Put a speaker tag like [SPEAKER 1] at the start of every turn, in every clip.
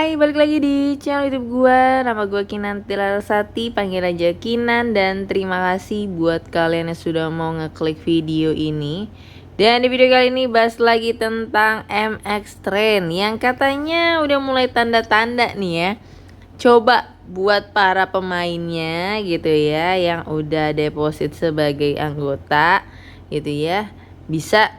[SPEAKER 1] Hai, balik lagi di channel YouTube gua. Nama gua Kinanti Larasati, panggil aja Kinan. Dan terima kasih buat kalian yang sudah mau ngeklik video ini. Dan di video kali ini bahas lagi tentang MX Trend yang katanya udah mulai tanda-tanda nih ya. Coba buat para pemainnya gitu ya, yang udah deposit sebagai anggota gitu ya, bisa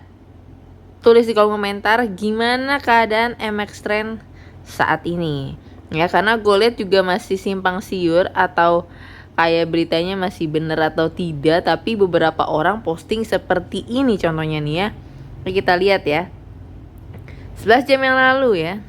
[SPEAKER 1] tulis di kolom komentar gimana keadaan MX Trend saat ini ya, karena gue lihat juga masih simpang siur atau kayak beritanya masih bener atau tidak, tapi beberapa orang posting seperti ini contohnya nih ya. Kita lihat ya, 11 jam yang lalu ya,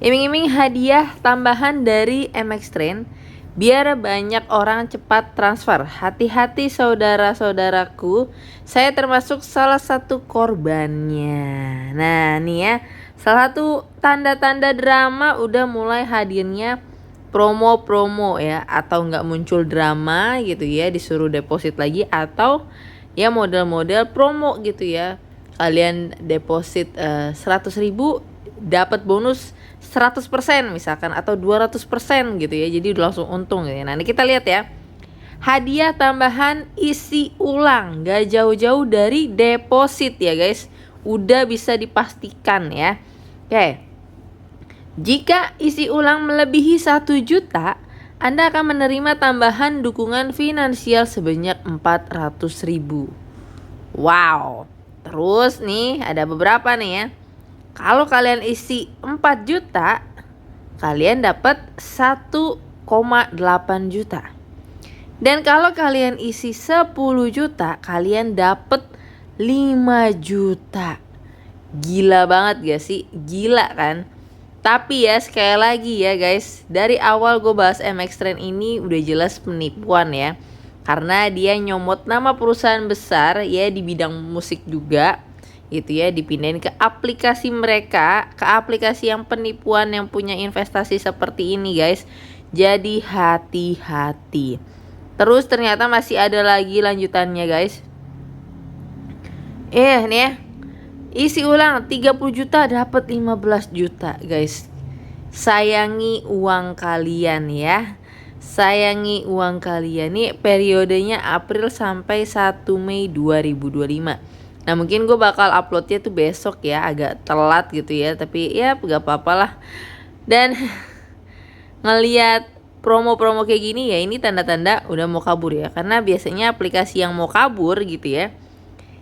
[SPEAKER 1] iming-iming hadiah tambahan dari MX Trend biar banyak orang cepat transfer. Hati-hati saudara-saudaraku, saya termasuk salah satu korbannya. Nah nih ya, salah satu tanda-tanda drama udah mulai hadirnya promo-promo ya, atau nggak muncul drama gitu ya, disuruh deposit lagi, atau ya model-model promo gitu ya. Kalian deposit 100.000 dapat bonus 100% misalkan, atau 200% gitu ya, jadi udah langsung untung gitu ya. Nah ini kita lihat ya, hadiah tambahan isi ulang gak jauh-jauh dari deposit ya guys, udah bisa dipastikan ya. Oke, jika isi ulang melebihi 1 juta, Anda akan menerima tambahan dukungan finansial sebanyak 400.000. Wow. Terus nih ada beberapa nih ya. Kalau kalian isi 4 juta, kalian dapat 1,8 juta. Dan kalau kalian isi 10 juta, kalian dapat 5 juta. Gila banget gak sih? Gila kan? Tapi ya sekali lagi ya guys, dari awal gue bahas MX Trend ini udah jelas penipuan ya. Karena dia nyomot nama perusahaan besar ya di bidang musik juga gitu ya, dipindahin ke aplikasi mereka, ke aplikasi yang penipuan yang punya investasi seperti ini guys. Jadi hati-hati. Terus ternyata masih ada lagi lanjutannya guys. Nih ya, isi ulang 30 juta dapat 15 juta guys. Sayangi uang kalian ya. Sayangi uang kalian. Nih periodenya April sampai 1 Mei 2025. Nah mungkin gue bakal uploadnya tuh besok ya, agak telat gitu ya, tapi ya gak apa-apa lah. Dan ngelihat promo-promo kayak gini ya, ini tanda-tanda udah mau kabur ya. Karena biasanya aplikasi yang mau kabur gitu ya,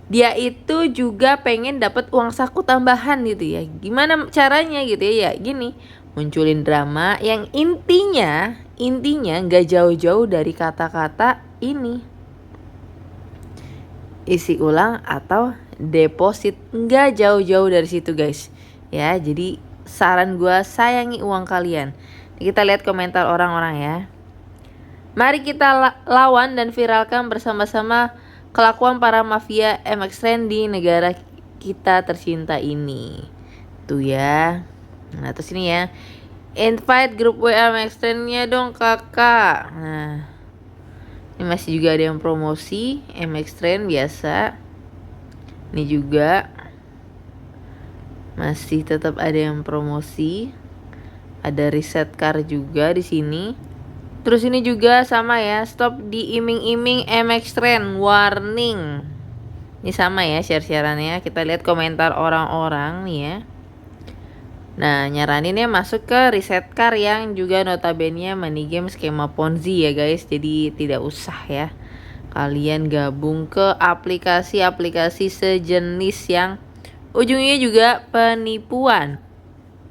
[SPEAKER 1] dia itu juga pengen dapat uang saku tambahan gitu ya. Gimana caranya gitu ya? Ya gini, munculin drama yang intinya gak jauh-jauh dari kata-kata ini, isi ulang atau deposit, nggak jauh-jauh dari situ guys ya. Jadi saran gue, sayangi uang kalian. Kita lihat komentar orang-orang ya. Mari kita lawan dan viralkan bersama-sama kelakuan para mafia MX Trend di negara kita tercinta ini. Tuh ya. Nah terus ini ya, invite grup WA MX Trend-nya dong kakak. Nah ini masih juga ada yang promosi MX Trend biasa. Ini juga masih tetap ada yang promosi. Ada reset car juga di sini. Terus ini juga sama ya, stop diiming-iming MX Trend, warning. Ini sama ya share-sharannya. Kita lihat komentar orang-orang nih ya. Nah nyaraninnya masuk ke reset car yang juga notabene money game skema Ponzi ya guys. Jadi tidak usah ya kalian gabung ke aplikasi-aplikasi sejenis yang ujungnya juga penipuan.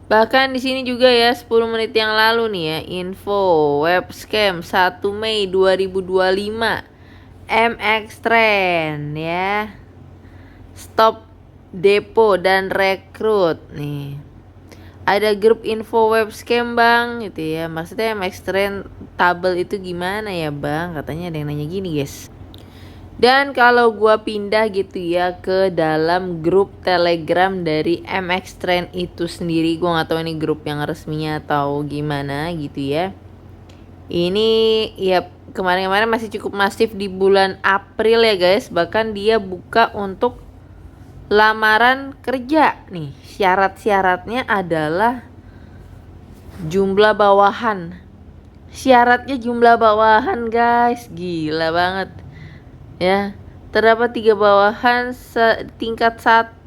[SPEAKER 1] Bahkan di sini juga ya, 10 menit yang lalu nih ya, info web scam 1 Mei 2025 MX Trend ya. Stop depo dan rekrut nih. Ada grup info web scam bang gitu ya. Maksudnya MX Trend tabel itu gimana ya bang? Katanya ada yang nanya gini guys. Dan kalau gua pindah gitu ya ke dalam grup Telegram dari MX Trend itu sendiri, gua nggak tahu ini grup yang resminya atau gimana gitu ya. Ini ya kemarin-kemarin masih cukup masif di bulan April ya guys. Bahkan dia buka untuk lamaran kerja nih. Syarat-syaratnya adalah jumlah bawahan. Syaratnya jumlah bawahan guys, gila banget ya. Terdapat 3 bawahan tingkat 1.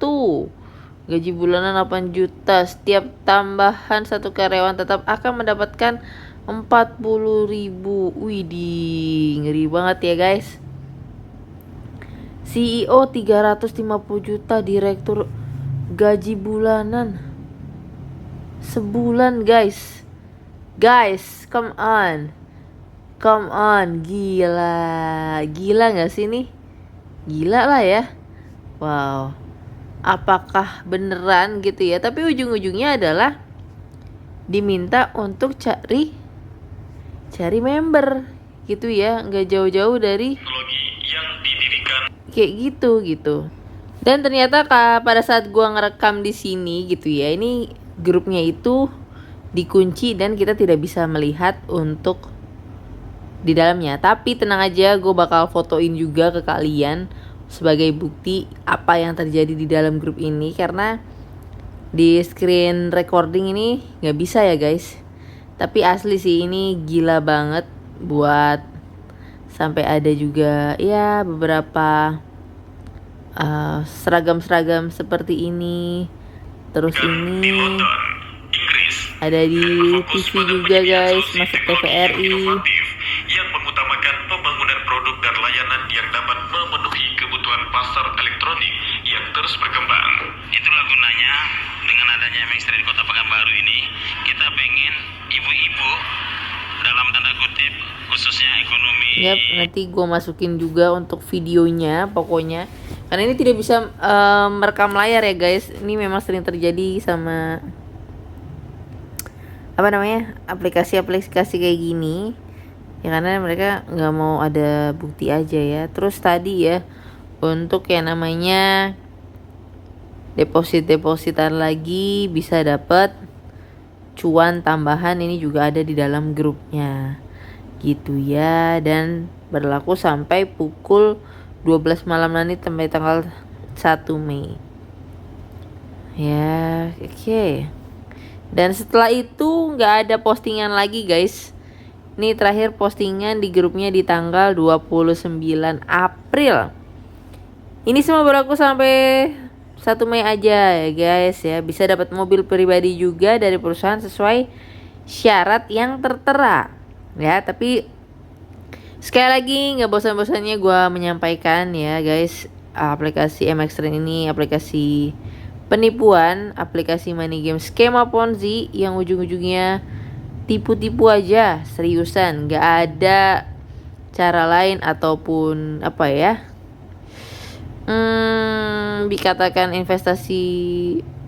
[SPEAKER 1] Gaji bulanan 8 juta. Setiap tambahan 1 karyawan tetap akan mendapatkan 40.000. Widih, ngeri banget ya guys. CEO 350 juta, direktur gaji bulanan sebulan guys. Guys, come on. Come on, gila. Gila gak sih nih? Gila lah ya. Wow. Apakah beneran gitu ya? Tapi ujung-ujungnya adalah diminta untuk cari member gitu ya. Nggak jauh-jauh dari
[SPEAKER 2] yang didirikan
[SPEAKER 1] kayak gitu. Dan ternyata pada saat gua ngerekam di sini gitu ya, ini grupnya itu dikunci dan kita tidak bisa melihat untuk di dalamnya. Tapi tenang aja, gue bakal fotoin juga ke kalian sebagai bukti apa yang terjadi di dalam grup ini, karena di screen recording ini nggak bisa ya guys. Tapi asli sih ini gila banget, buat sampai ada juga ya beberapa seragam-seragam seperti ini. Terus ini ada di TV juga guys, masuk TVRI.
[SPEAKER 2] Yang mengutamakan pembangunan produk dan layanan yang dapat memenuhi kebutuhan pasar elektronik yang terus berkembang. Itulah gunanya dengan adanya MX Trade Kota Pekanbaru ini, kita pengen ibu-ibu dalam tanda kutip khususnya ekonomi.
[SPEAKER 1] Yap, nanti gue masukin juga untuk videonya pokoknya. Karena ini tidak bisa merekam layar ya guys. Ini memang sering terjadi sama aplikasi-aplikasi kayak gini ya, karena mereka nggak mau ada bukti aja ya. Terus tadi ya, untuk yang namanya depositan lagi bisa dapat cuan tambahan, ini juga ada di dalam grupnya gitu ya. Dan berlaku sampai pukul 12 malam nanti sampai tanggal 1 Mei ya. Oke. Dan setelah itu nggak ada postingan lagi guys. Ini terakhir postingan di grupnya di tanggal 29 April. Ini semua berlaku sampai 1 Mei aja ya guys ya. Bisa dapat mobil pribadi juga dari perusahaan sesuai syarat yang tertera ya. Tapi sekali lagi nggak bosan-bosannya gue menyampaikan ya guys, aplikasi MX Trade ini aplikasi penipuan, aplikasi money game skema Ponzi yang ujung-ujungnya tipu-tipu aja, seriusan. Gak ada cara lain ataupun apa ya, dikatakan investasi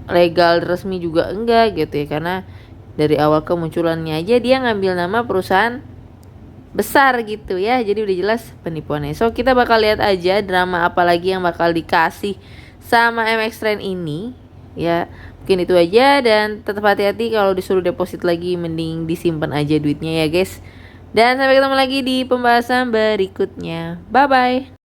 [SPEAKER 1] legal resmi juga enggak gitu ya. Karena dari awal kemunculannya aja dia ngambil nama perusahaan besar gitu ya. Jadi udah jelas penipuannya. So kita bakal lihat aja drama apa lagi yang bakal dikasih sama MX Trade ini ya. Mungkin itu aja, dan tetap hati-hati kalau disuruh deposit lagi, mending disimpan aja duitnya ya guys. Dan sampai ketemu lagi di pembahasan berikutnya. Bye bye.